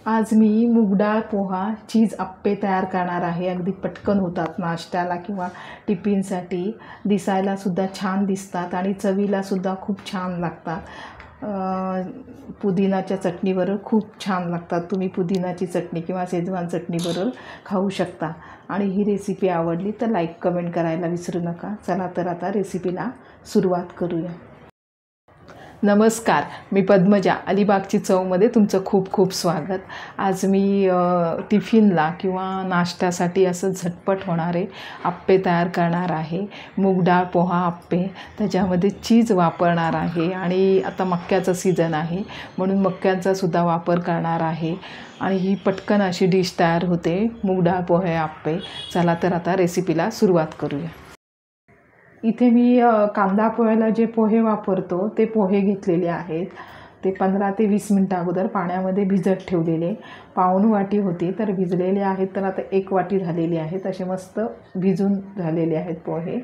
आज मी मूग डाळ पोहा चीज अप्पे तयार करणार आहे। अगदी पटकन होतात नाश्त्याला किंवा टिफिनसाठी। दिसायलासुद्धा छान दिसतात आणि चवीलासुद्धा खूप छान लागतात। पुदिनाच्या चटणीबरोबर खूप छान लागतात। तुम्ही पुदिनाची चटणी किंवा शेजवान चटणीबरोबर खाऊ शकता। आणि ही रेसिपी आवडली तर लाईक कमेंट करायला विसरू नका। चला तर आता रेसिपीला सुरुवात करूया। नमस्कार, मी पद्मजा। अलिबागची चवमध्ये तुमचं खूप खूप स्वागत। आज मी टिफिनला किंवा नाश्त्यासाठी असं झटपट होणारे अप्पे तयार करणार आहे। मूग डाळ पोहा अप्पे, त्याच्यामध्ये चीज वापरणार आहे आणि आता मक्याचं सीझन आहे म्हणून मक्यांचासुद्धा वापर करणार आहे आणि ही पटकन अशी डिश तयार होते, मूग डाळ पोहे अप्पे। चला तर आता रेसिपीला सुरुवात करूया। इथे मी कांदा पोह्याला जे पोहे वापरतो ते पोहे घेतलेले आहेत। ते 15 ते 20 मिनटं अगोदर पाण्यामध्ये भिजत ठेवलेले। पाऊण वाटी होती तर भिजलेले आहेत, तर आता 1 वाटी झालेली आहेत। असे मस्त भिजून झालेले आहेत पोहे।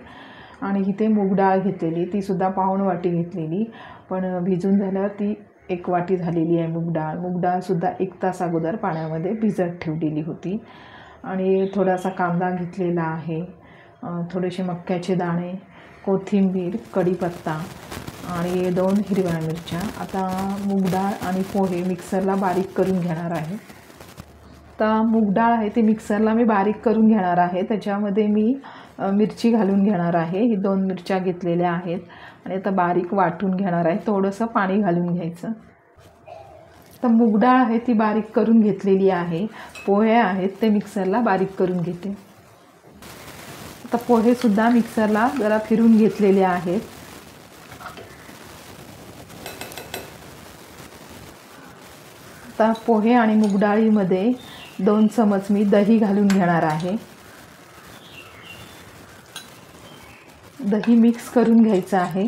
आणि इथे मूग डाळ घेतलेली, तीसुद्धा पाऊण वाटी घेतलेली, पण भिजून झाल्यावर ती 1 वाटी झालेली आहे मूग डाळ। मूग डाळसुद्धा 1 तास अगोदर पाण्यामध्ये भिजत ठेवलेली होती। आणि थोडासा कांदा घेतलेला आहे, थोडेसे मक्याचे दाणे, कोथिंबीर, कढीपत्ता आणि 2 हिरव्या मिरच्या। आता मूग डाळ आणि पोहे मिक्सरला बारीक करून घेणार आहे। आता मूग डाळ आहे ते मिक्सरला मी बारीक करून घेणार आहे। त्याच्यामध्ये मी मिरची घालून घेणार आहे। ही 2 मिरच्या घेतलेल्या आहेत आणि आता बारीक वाटून घेणार आहे। थोडंसं पाणी घालून घ्यायचं। तर मूग डाळ आहे ती बारीक करून घेतलेली आहे। पोहे आहेत ते मिक्सरला बारीक करून घेते। आता पोहेसुद्धा मिक्सरला जरा फिरून घेतलेले आहेत। आता पोहे आणि मूग डाळीमध्ये 2 चमच मी दही घालून घेणार आहे। दही मिक्स करून घ्यायचं आहे।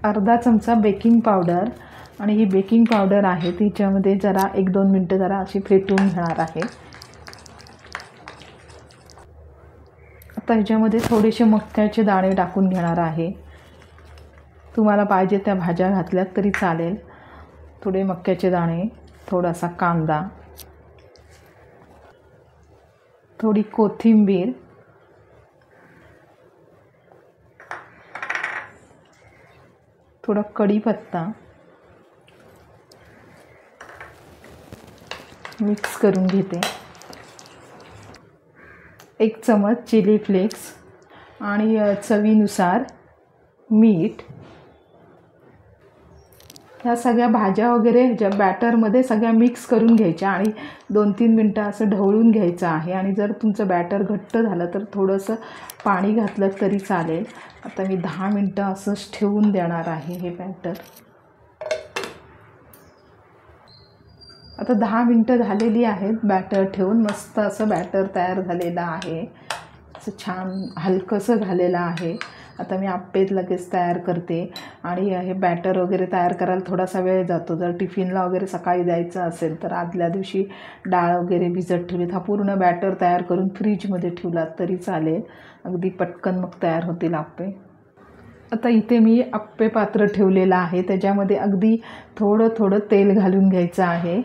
अर्धा चमचा बेकिंग पावडर, आणि ही बेकिंग पावडर आहे तिच्यामध्ये जरा 1-2 मिनटं जरा अशी फेटून घेणार आहे। आता ह्याच्यामध्ये थोडेसे मक्याचे दाणे टाकून घेणार आहे। तुम्हाला पाहिजे त्या भाज्या घातल्यात तरी चालेल। थोडे मक्याचे दाणे, थोडासा कांदा, थोडी कोथिंबीर, थोडा कढीपत्ता मिक्स करून घेते। 1 चमच चिली फ्लेक्स आणि चवीनुसार मीठ। ह्या सगळ्या भाज्या वगैरे ह्याच्या बॅटरमध्ये सगळ्या मिक्स करून घ्यायच्या आणि 2-3 मिनटं असं ढवळून घ्यायचं आहे। आणि जर तुमचं बॅटर घट्ट झालं तर थोडंसं पाणी घातलं तरी चालेल। आता मी 10 मिनटं असंच ठेवून देणार आहे हे बॅटर। आता 10 मिनटं झालेली आहेत बॅटर ठेवून। मस्त असं बॅटर तयार झालेलं आहे, असं छान हलकंसं झालेलं आहे। आता मी अप्पे लगेच तयार करते। आणि हे बॅटर वगैरे तयार करायला थोडासा वेळ जातो। जर टिफिनला वगैरे सकाळी द्यायचं असेल तर आदल्या दिवशी डाळ वगैरे भिजत ठेवलीत, हा पूर्ण बॅटर तयार करून फ्रीजमध्ये ठेवलात तरी चालेल। अगदी पटकन मग तयार होतील अप्पे। आता इथे मी अप्पे पात्र ठेवलेलं आहे, त्याच्यामध्ये अगदी थोडं थोडं तेल घालून घ्यायचं आहे।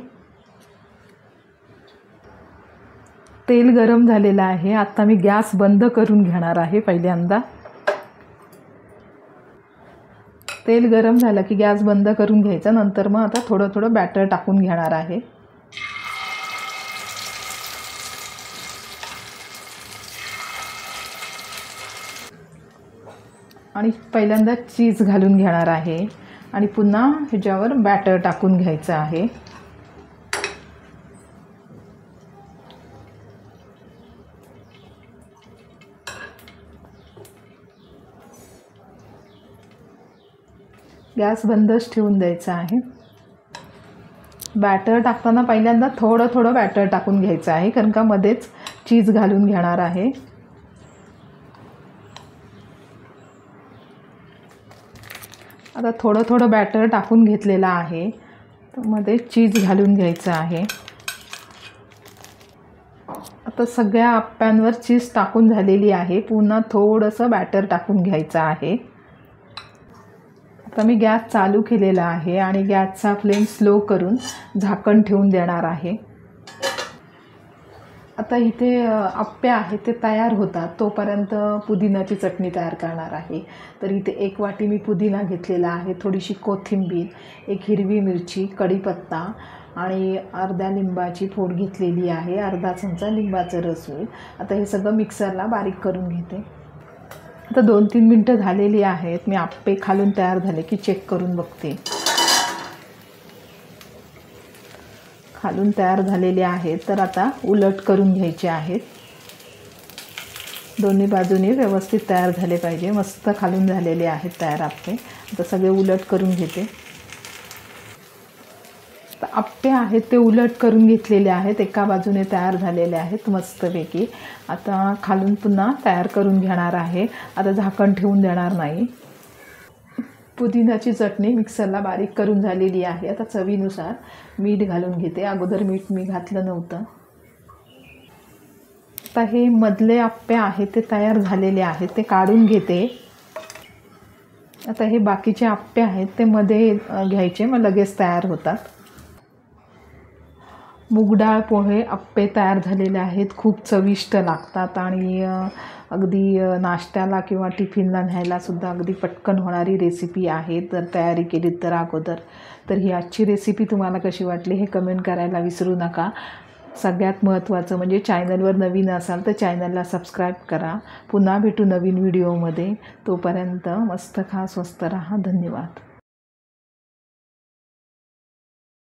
तेल गरम झालेलं आहे। आता मी गॅस बंद करून घेणार आहे पहिल्यांदा। तेल गरम झालं की गॅस बंद करून घ्यायचा। नंतर मग आता थोडं थोडं बॅटर टाकून घेणार आहे। आणि पहिल्यांदा चीज घालून घेणार आहे आणि पुन्हा ह्याच्यावर बॅटर टाकून घ्यायचं आहे। गॅस बंदच ठेवून द्यायचा आहे। बॅटर टाकताना पहिल्यांदा थोडं थोडं बॅटर टाकून घ्यायचं आहे, कारण का मध्येच चीज घालून घेणार आहे। आता थोडं थोडं बॅटर टाकून घेतलेलं आहे, तर मध्ये चीज घालून घ्यायचं आहे। आता सगळ्या अप्प्यांवर चीज टाकून झालेली आहे। पुन्हा थोडंसं बॅटर टाकून घ्यायचं आहे। तर मी गॅस चालू केलेला आहे आणि गॅसचा फ्लेम स्लो करून झाकण ठेवून देणार आहे. आता इथे आप्पे आहेत ते तयार होतात, तोपर्यंत पुदिनाची चटणी तयार करणार आहे. तर इथे 1 वाटी मी पुदिना घेतलेला आहे, थोडीशी कोथिंबीर, 1 हिरवी मिरची, कढीपत्ता आणि अर्ध्या लिंबाची फोड घेतलेली आहे, अर्धा चमचा लिंबाचं रस होईल. आता हे सगळं मिक्सरला बारीक करून घेते. आता 2-3 मिनटं झालेली आहेत. मी आप्पे खालून तयार झाले की चेक करून बघते. खालून तयार झालेले आहेत, तर आता उलट करून घ्यायचे आहेत. दोन्ही बाजूने व्यवस्थित तयार झाले पाहिजे. मस्त खालून झालेले आहेत तयार आप्पे. आता सगळे उलट करून घेते. तर आप्पे आहेत ते उलट करून घेतलेले आहेत, एका बाजूने तयार झालेले आहेत मस्तपैकी. आता खालून पुन्हा तयार करून घेणार आहे. आता झाकण ठेवून देणार नाही. पुदिनाची चटणी मिक्सरला बारीक करून झालेली आहे. आता चवीनुसार मीठ घालून घेते. अगोदर मीठ मी घातलं नव्हतं. आता हे मधले आप्पे आहेत ते तयार झालेले आहेत, ते काढून घेते. आता हे बाकीचे आप्पे आहेत ते मध्ये घ्यायचे, मग लगेच तयार होतात. मूगडाळ पोहे आप्पे तयार झालेले आहेत. खूप चविष्ट लागतात आणि अगदी नाश्त्याला किंवा टिफिनला न्यायलासुद्धा अगदी पटकन होणारी रेसिपी आहे जर तयारी केलीत तर अगोदर. तर ही आजची रेसिपी तुम्हाला कशी वाटली हे कमेंट करायला विसरू नका. सगळ्यात महत्त्वाचं म्हणजे चॅनलवर नवीन असाल तर चॅनलला सबस्क्राईब करा. पुन्हा भेटू नवीन व्हिडिओमध्ये. तोपर्यंत मस्त खा, स्वस्त राहा. धन्यवाद.